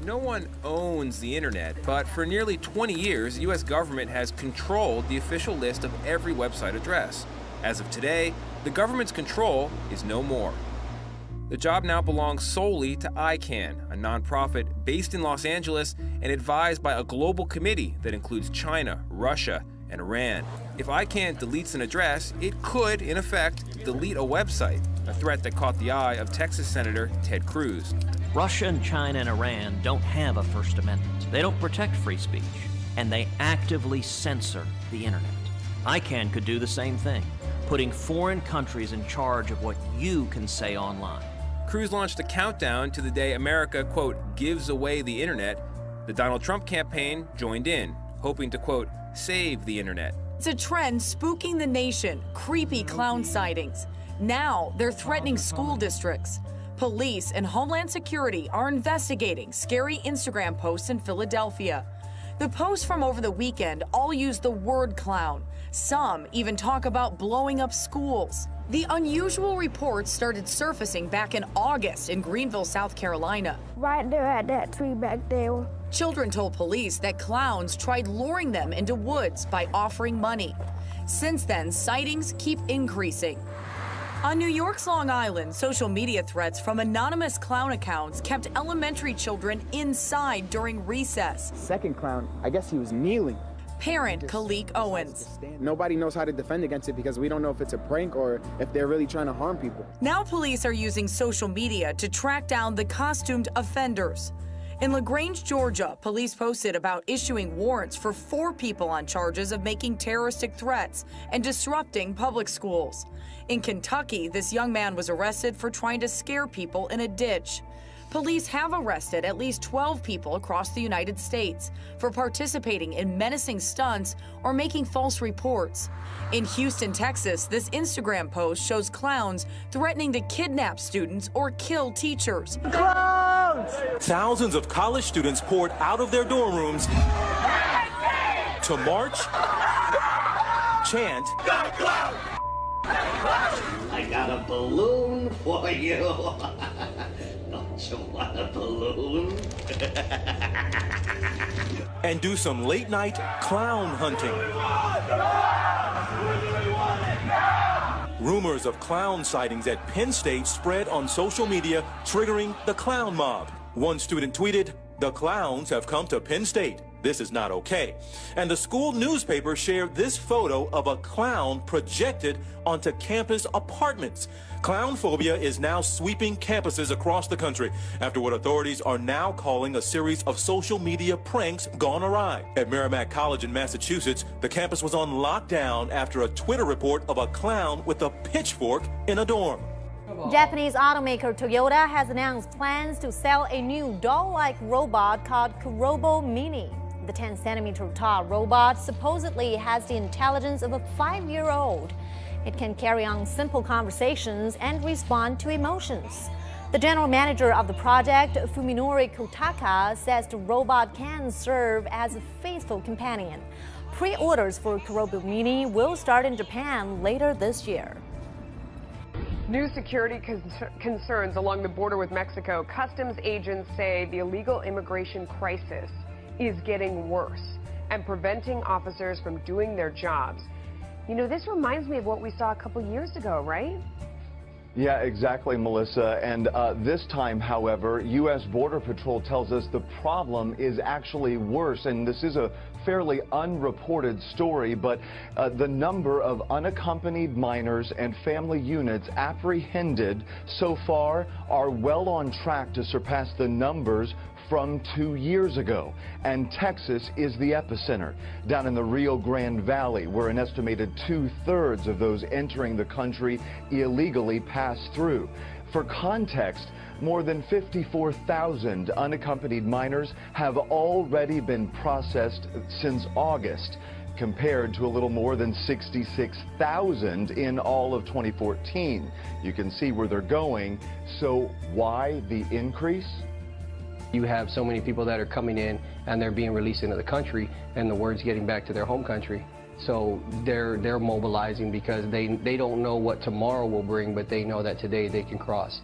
No one owns the internet, but for nearly 20 years, the U.S. government has controlled the official list of every website address. As of today, the government's control is no more. The job now belongs solely to ICANN, a nonprofit based in Los Angeles and advised by a global committee that includes China, Russia, and Iran. If ICANN deletes an address, it could, in effect, delete a website, a threat that caught the eye of Texas Senator Ted Cruz. Russia and China and Iran don't have a First Amendment. They don't protect free speech, and they actively censor the internet. ICANN could do the same thing, putting foreign countries in charge of what you can say online. Cruz launched a countdown to the day America, quote, gives away the internet. The Donald Trump campaign joined in, hoping to, quote, save the internet. It's a trend spooking the nation, creepy clown sightings. Now they're threatening school districts. Police and Homeland Security are investigating scary Instagram posts in Philadelphia. The posts from over the weekend all use the word clown. Some even talk about blowing up schools. The unusual reports started surfacing back in August in Greenville, South Carolina. Right there at that tree back there. Children told police that clowns tried luring them into woods by offering money. Since then, sightings keep increasing. On New York's Long Island, social media threats from anonymous clown accounts kept elementary children inside during recess. Second clown, I guess he was kneeling. Parent Kalik Owens. Nobody knows how to defend against it because we don't know if it's a prank or if they're really trying to harm people. Now police are using social media to track down the costumed offenders. In LaGrange, Georgia, police posted about issuing warrants for 4 people on charges of making terroristic threats and disrupting public schools. In Kentucky, this young man was arrested for trying to scare people in a ditch. Police have arrested at least 12 people across the United States for participating in menacing stunts or making false reports. In Houston, Texas, this Instagram post shows clowns threatening to kidnap students or kill teachers. Clowns! Thousands of college students poured out of their dorm rooms to march, chant, I got a balloon for you. Don't you want a balloon? and do some late-night clown hunting. Rumors of clown sightings at Penn State spread on social media, triggering the clown mob. One student tweeted, "The clowns have come to Penn State. This is not okay." And the school newspaper shared this photo of a clown projected onto campus apartments. Clown phobia is now sweeping campuses across the country after what authorities are now calling a series of social media pranks gone awry. At Merrimack College in Massachusetts, the campus was on lockdown after a Twitter report of a clown with a pitchfork in a dorm. Japanese automaker Toyota has announced plans to sell a new doll-like robot called Kurobo Mini. The 10-centimeter tall robot supposedly has the intelligence of a 5-year-old. It can carry on simple conversations and respond to emotions. The general manager of the project, Fuminori Kotaka, says the robot can serve as a faithful companion. Pre-orders for Kurobo Mini will start in Japan later this year. New security concerns along the border with Mexico. Customs agents say the illegal immigration crisis is getting worse and preventing officers from doing their jobs. You know, this reminds me of what we saw a couple years ago, right? Yeah, exactly, Melissa. And this time, however, U.S. Border Patrol tells us the problem is actually worse. And this is a fairly unreported story, but the number of unaccompanied minors and family units apprehended so far are well on track to surpass the numbers from 2 years ago. And Texas is the epicenter, down in the Rio Grande Valley, where an estimated 2/3 of those entering the country illegally pass through. For context, more than 54,000 unaccompanied minors have already been processed since August, compared to a little more than 66,000 in all of 2014. You can see where they're going. So why the increase? You have so many people that are coming in and they're being released into the country, and the word's getting back to their home country. So they're mobilizing because they don't know what tomorrow will bring, but they know that today they can cross.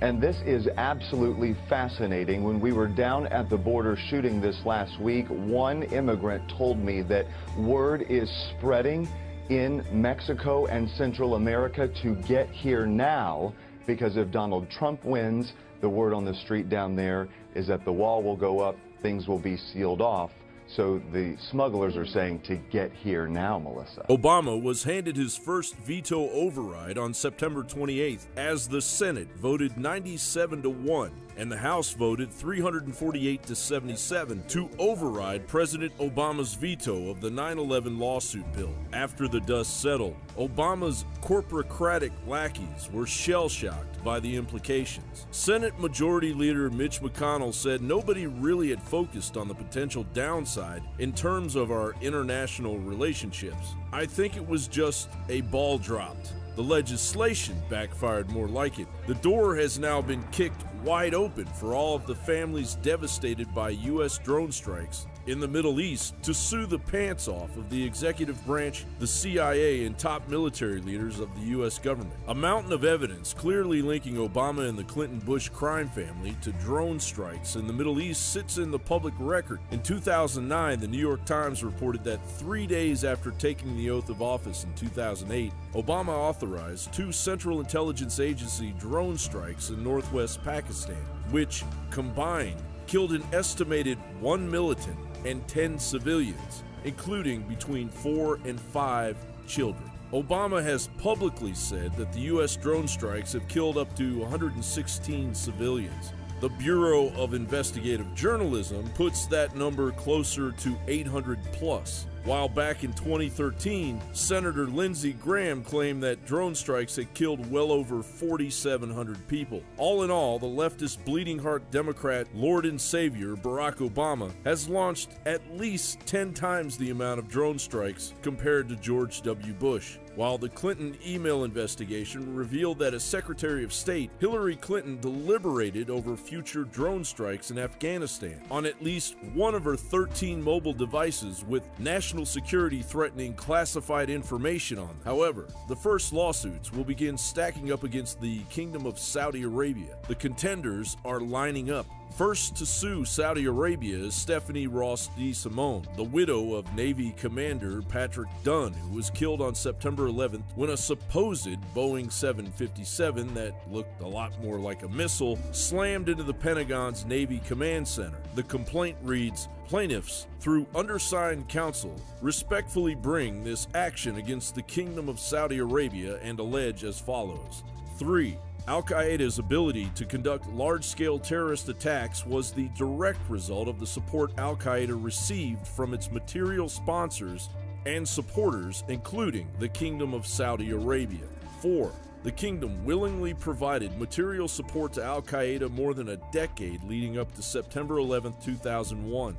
And this is absolutely fascinating. When we were down at the border shooting this last week, one immigrant told me that word is spreading in Mexico and Central America to get here now, because if Donald Trump wins, the word on the street down there is that the wall will go up, things will be sealed off. So the smugglers are saying to get here now, Melissa. Obama was handed his first veto override on September 28th as the Senate voted 97-1 and the House voted 348-77 to override President Obama's veto of the 9/11 lawsuit bill. After the dust settled, Obama's corporocratic lackeys were shell-shocked by the implications. Senate Majority Leader Mitch McConnell said nobody really had focused on the potential downside in terms of our international relationships. I think it was just a ball dropped. The legislation backfired more like it. The door has now been kicked wide open for all of the families devastated by U.S. drone strikes in the Middle East to sue the pants off of the executive branch, the CIA, and top military leaders of the U.S. government. A mountain of evidence clearly linking Obama and the Clinton-Bush crime family to drone strikes in the Middle East sits in the public record. In 2009, the New York Times reported that 3 days after taking the oath of office in 2008, Obama authorized 2 Central Intelligence Agency drone strikes in northwest Pakistan, which combined killed an estimated 1 militant and 10 civilians, including between 4 and 5 children. Obama has publicly said that the U.S. drone strikes have killed up to 116 civilians. The Bureau of Investigative Journalism puts that number closer to 800 plus. While back in 2013, Senator Lindsey Graham claimed that drone strikes had killed well over 4,700 people. All in all, the leftist bleeding heart Democrat Lord and Savior Barack Obama has launched at least 10 times the amount of drone strikes compared to George W. Bush. While the Clinton email investigation revealed that as Secretary of State, Hillary Clinton deliberated over future drone strikes in Afghanistan on at least one of her 13 mobile devices with national security threatening classified information on them. However, the first lawsuits will begin stacking up against the Kingdom of Saudi Arabia. The contenders are lining up. First to sue Saudi Arabia is Stephanie Ross DeSimone, the widow of Navy Commander Patrick Dunn, who was killed on September 11th when a supposed Boeing 757 that looked a lot more like a missile slammed into the Pentagon's Navy Command Center. The complaint reads, "Plaintiffs, through undersigned counsel, respectfully bring this action against the Kingdom of Saudi Arabia and allege as follows. 3. Al-Qaeda's ability to conduct large-scale terrorist attacks was the direct result of the support Al-Qaeda received from its material sponsors and supporters, including the Kingdom of Saudi Arabia. 4. The kingdom willingly provided material support to Al-Qaeda more than a decade leading up to September 11, 2001.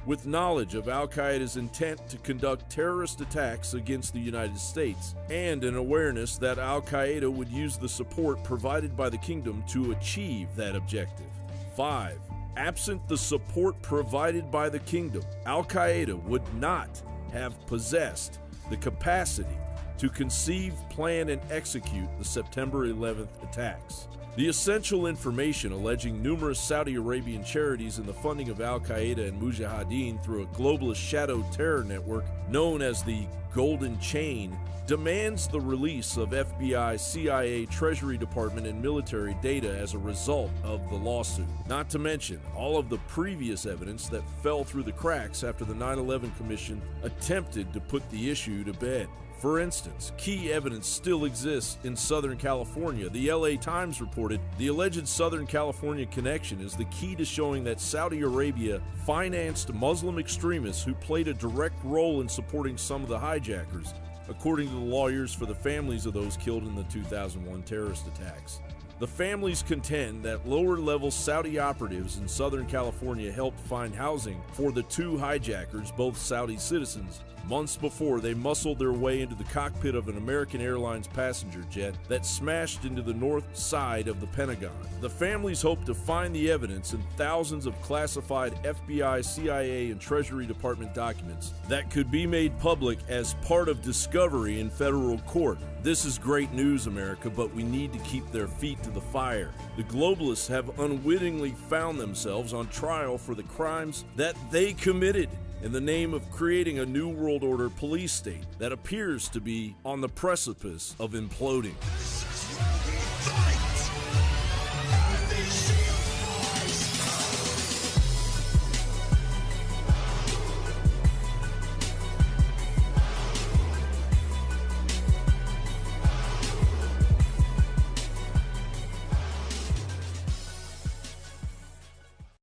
With knowledge of Al-Qaeda's intent to conduct terrorist attacks against the United States, and an awareness that Al-Qaeda would use the support provided by the kingdom to achieve that objective. 5. Absent the support provided by the kingdom, Al-Qaeda would not have possessed the capacity to conceive, plan, and execute the September 11th attacks. The essential information alleging numerous Saudi Arabian charities in the funding of Al-Qaeda and Mujahideen through a globalist shadow terror network known as the Golden Chain demands the release of FBI, CIA, Treasury Department, and military data as a result of the lawsuit. Not to mention all of the previous evidence that fell through the cracks after the 9/11 Commission attempted to put the issue to bed. For instance, key evidence still exists in Southern California. The LA Times reported the alleged Southern California connection is the key to showing that Saudi Arabia financed Muslim extremists who played a direct role in supporting some of the hijackers, according to the lawyers for the families of those killed in the 2001 terrorist attacks. The families contend that lower-level Saudi operatives in Southern California helped find housing for the 2 hijackers, both Saudi citizens, Months before, they muscled their way into the cockpit of an American Airlines passenger jet that smashed into the north side of the Pentagon. The families hoped to find the evidence in thousands of classified FBI, CIA, and Treasury Department documents that could be made public as part of discovery in federal court. This is great news, America, but we need to keep their feet to the fire. The globalists have unwittingly found themselves on trial for the crimes that they committed in the name of creating a new world order police state that appears to be on the precipice of imploding.